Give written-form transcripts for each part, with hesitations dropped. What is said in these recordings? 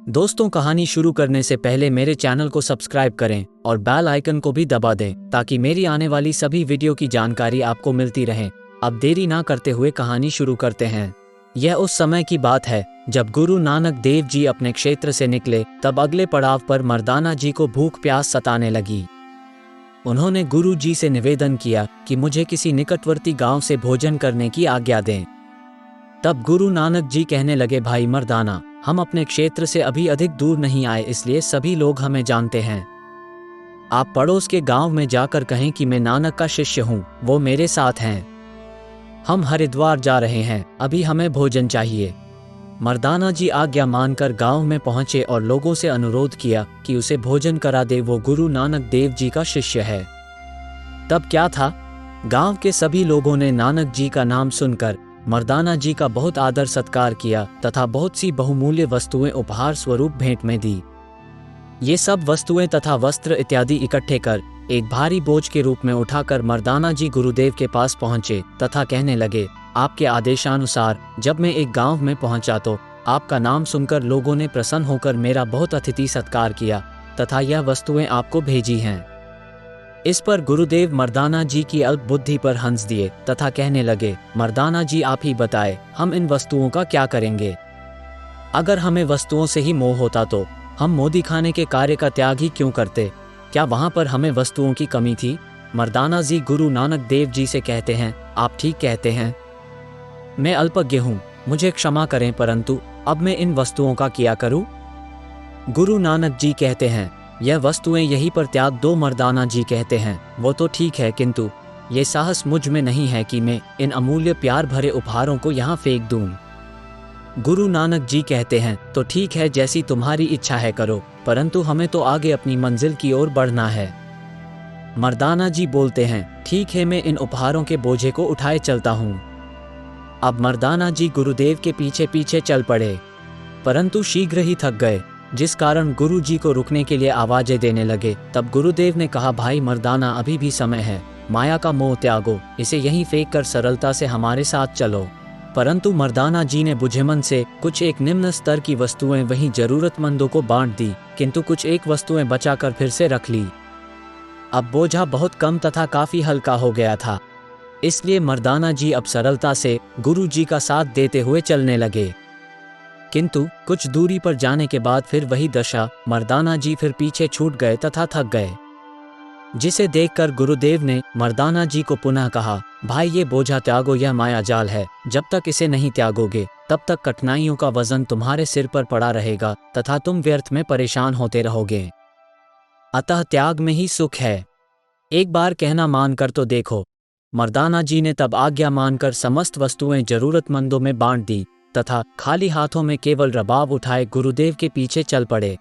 दोस्तों, कहानी शुरू करने से पहले मेरे चैनल को सब्सक्राइब करें और बेल आइकन को भी दबा दें ताकि मेरी आने वाली सभी वीडियो की जानकारी आपको मिलती रहे। अब देरी ना करते हुए कहानी शुरू करते हैं। यह उस समय की बात है जब गुरु नानक देव जी अपने क्षेत्र से निकले। तब अगले पड़ाव पर मर्दाना जी को भूख प्यास सताने लगी। उन्होंने गुरु जी से निवेदन किया कि मुझे किसी निकटवर्ती गांव से भोजन करने की आज्ञा दें। तब गुरु नानक जी कहने लगे, भाई मर्दाना, हम अपने क्षेत्र से अभी अधिक दूर नहीं आए, इसलिए सभी लोग हमें जानते हैं। आप पड़ोस के गांव में जाकर कहें कि मैं नानक का शिष्य हूं, वो मेरे साथ हैं। हम हरिद्वार जा रहे हैं, अभी हमें भोजन चाहिए। मर्दाना जी आज्ञा मानकर गांव में पहुंचे और लोगों से अनुरोध किया कि उसे भोजन करा दे, वो गुरु नानक देव जी का शिष्य है। तब क्या था, गांव के सभी लोगों ने नानक जी का नाम सुनकर मर्दाना जी का बहुत आदर सत्कार किया तथा बहुत सी बहुमूल्य वस्तुएं उपहार स्वरूप भेंट में दी। ये सब वस्तुएं तथा वस्त्र इत्यादि इकट्ठे कर एक भारी बोझ के रूप में उठाकर मर्दाना जी गुरुदेव के पास पहुंचे तथा कहने लगे, आपके आदेशानुसार जब मैं एक गांव में पहुंचा तो आपका नाम सुनकर लोगों ने प्रसन्न होकर मेरा बहुत अतिथि सत्कार किया तथा यह वस्तुएं आपको भेजी हैं। इस पर गुरुदेव मर्दाना जी की अल्प बुद्धि पर हंस दिए तथा कहने लगे, मर्दाना जी आप ही बताए, हम इन वस्तुओं का क्या करेंगे? अगर हमें वस्तुओं से ही मोह होता तो हम मोदी खाने के कार्य का त्याग ही क्यों करते? क्या वहां पर हमें वस्तुओं की कमी थी? मर्दाना जी गुरु नानक देव जी से कहते हैं, आप ठीक कहते हैं, मैं अल्पज्ञ हूँ, मुझे क्षमा करें, परंतु अब मैं इन वस्तुओं का क्या करूँ? गुरु नानक जी कहते हैं, यह वस्तुएं यहीं पर त्याग दो। मर्दाना जी कहते हैं, वो तो ठीक है, किंतु ये साहस मुझ में नहीं है कि मैं इन अमूल्य प्यार भरे उपहारों को यहाँ फेंक दूं। गुरु नानक जी कहते हैं, तो ठीक है, जैसी तुम्हारी इच्छा है करो, परंतु हमें तो आगे अपनी मंजिल की ओर बढ़ना है। मर्दाना जी बोलते हैं, ठीक है, मैं इन उपहारों के बोझे को उठाए चलता हूँ। अब मर्दाना जी गुरुदेव के पीछे पीछे चल पड़े, परंतु शीघ्र ही थक गए, जिस कारण गुरु जी को रुकने के लिए आवाजें देने लगे। तब गुरुदेव ने कहा, भाई मर्दाना, अभी भी समय है, माया का मोह त्यागो, इसे यहीं फेंक कर सरलता से हमारे साथ चलो। परंतु मर्दाना जी ने बुझेमन से कुछ एक निम्न स्तर की वस्तुएं वहीं जरूरतमंदों को बांट दी, किंतु कुछ एक वस्तुएं बचाकर फिर से रख ली। अब बोझा बहुत कम तथा काफी हल्का हो गया था, इसलिए मर्दाना जी अब सरलता से गुरु जी का साथ देते हुए चलने लगे। किंतु कुछ दूरी पर जाने के बाद फिर वही दशा, मर्दाना जी फिर पीछे छूट गए तथा थक गए, जिसे देखकर गुरुदेव ने मर्दाना जी को पुनः कहा, भाई ये बोझा त्यागो, यह माया जाल है, जब तक इसे नहीं त्यागोगे तब तक कठिनाइयों का वजन तुम्हारे सिर पर पड़ा रहेगा तथा तुम व्यर्थ में परेशान होते रहोगे। अतः त्याग में ही सुख है, एक बार कहना मानकर तो देखो। मर्दाना जी ने तब आज्ञा मानकर समस्त वस्तुएं जरूरतमंदों में बांट दी तथा खाली हाथों में केवल रबाब उठाए गुरुदेव के पीछे चल पड़े।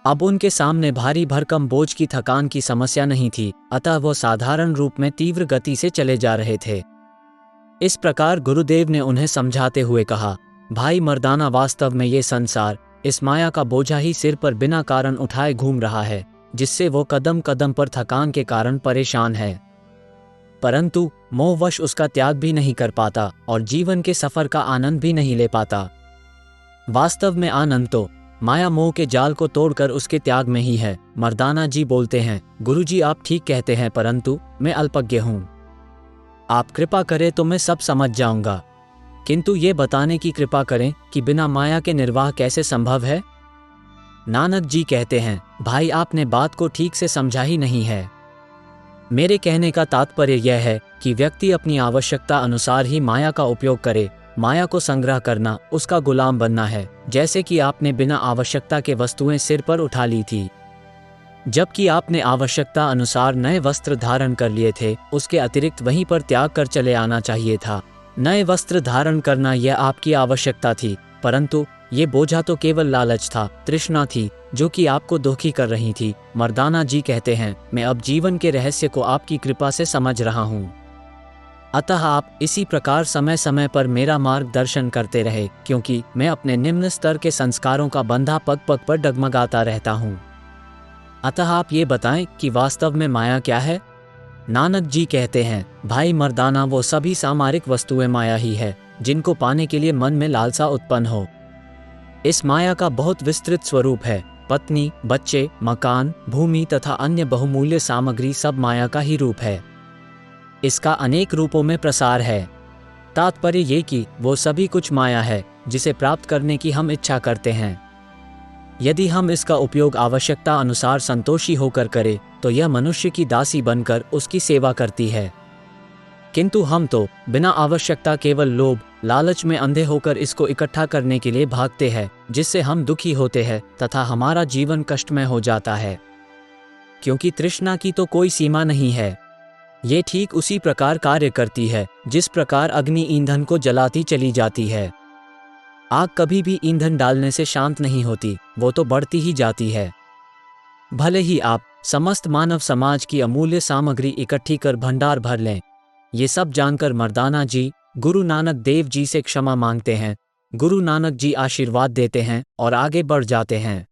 अब उनके सामने भारी भरकम बोझ की थकान की समस्या नहीं थी, अतः वो साधारण रूप में तीव्र गति से चले जा रहे थे। इस प्रकार गुरुदेव ने उन्हें समझाते हुए कहा, भाई मर्दाना, वास्तव में ये संसार इस माया का बोझा ही सिर पर बिना कारण उठाए घूम रहा है, जिससे वो कदम कदम पर थकान के कारण परेशान है, परंतु मोहवश उसका त्याग भी नहीं कर पाता और जीवन के सफर का आनंद भी नहीं ले पाता। वास्तव में आनंद तो माया मोह के जाल को तोड़कर उसके त्याग में ही है। मर्दाना जी बोलते हैं, गुरुजी आप ठीक कहते हैं, परंतु मैं अल्पज्ञ हूँ, आप कृपा करें तो मैं सब समझ जाऊंगा, किंतु ये बताने की कृपा करें कि बिना माया के निर्वाह कैसे संभव है? नानक जी कहते हैं, भाई आपने बात को ठीक से समझा ही नहीं है। मेरे कहने का तात्पर्य यह है कि व्यक्ति अपनी आवश्यकता अनुसार ही माया का उपयोग करे। माया को संग्रह करना उसका गुलाम बनना है, जैसे कि आपने बिना आवश्यकता के वस्तुएं सिर पर उठा ली थी, जबकि आपने आवश्यकता अनुसार नए वस्त्र धारण कर लिए थे, उसके अतिरिक्त वहीं पर त्याग कर चले आना चाहिए था। नए वस्त्र धारण करना यह आपकी आवश्यकता थी, परंतु ये बोझा तो केवल लालच था, तृष्णा थी, जो कि आपको दुखी कर रही थी। मर्दाना जी कहते हैं, मैं अब जीवन के रहस्य को आपकी कृपा से समझ रहा हूँ, अतः आप इसी प्रकार समय समय पर मेरा मार्गदर्शन करते रहे, क्योंकि मैं अपने निम्न स्तर के संस्कारों का बंधा पग पग पर डगमगाता रहता हूँ। अतः आप ये बताएं कि वास्तव में माया क्या है? नानक जी कहते हैं, भाई मर्दाना, वो सभी सामरिक वस्तुएं माया ही है, जिनको पाने के लिए मन में लालसा उत्पन्न हो। इस माया का बहुत विस्तृत स्वरूप है। पत्नी, बच्चे, मकान, भूमि तथा अन्य बहुमूल्य सामग्री सब माया का ही रूप है। इसका अनेक रूपों में प्रसार है। तात्पर्य ये कि वो सभी कुछ माया है जिसे प्राप्त करने की हम इच्छा करते हैं। यदि हम इसका उपयोग आवश्यकता अनुसार संतोषी होकर करें तो यह मनुष्य की दासी बनकर उसकी सेवा करती है। किंतु हम तो बिना आवश्यकता केवल लोभ, लालच में अंधे होकर इसको इकट्ठा करने के लिए भागते हैं, जिससे हम दुखी होते हैं तथा हमारा जीवन कष्टमय हो जाता है। क्योंकि तृष्णा की तो कोई सीमा नहीं है। ये ठीक उसी प्रकार कार्य करती है जिस प्रकार अग्नि ईंधन को जलाती चली जाती है। आग कभी भी ईंधन डालने से शांत नहीं होती, वो तो बढ़ती ही जाती है। भले ही आप समस्त मानव समाज की अमूल्य सामग्री इकट्ठी कर भंडार भर लें। ये सब जानकर मर्दाना जी गुरु नानक देव जी से क्षमा मांगते हैं। गुरु नानक जी आशीर्वाद देते हैं और आगे बढ़ जाते हैं।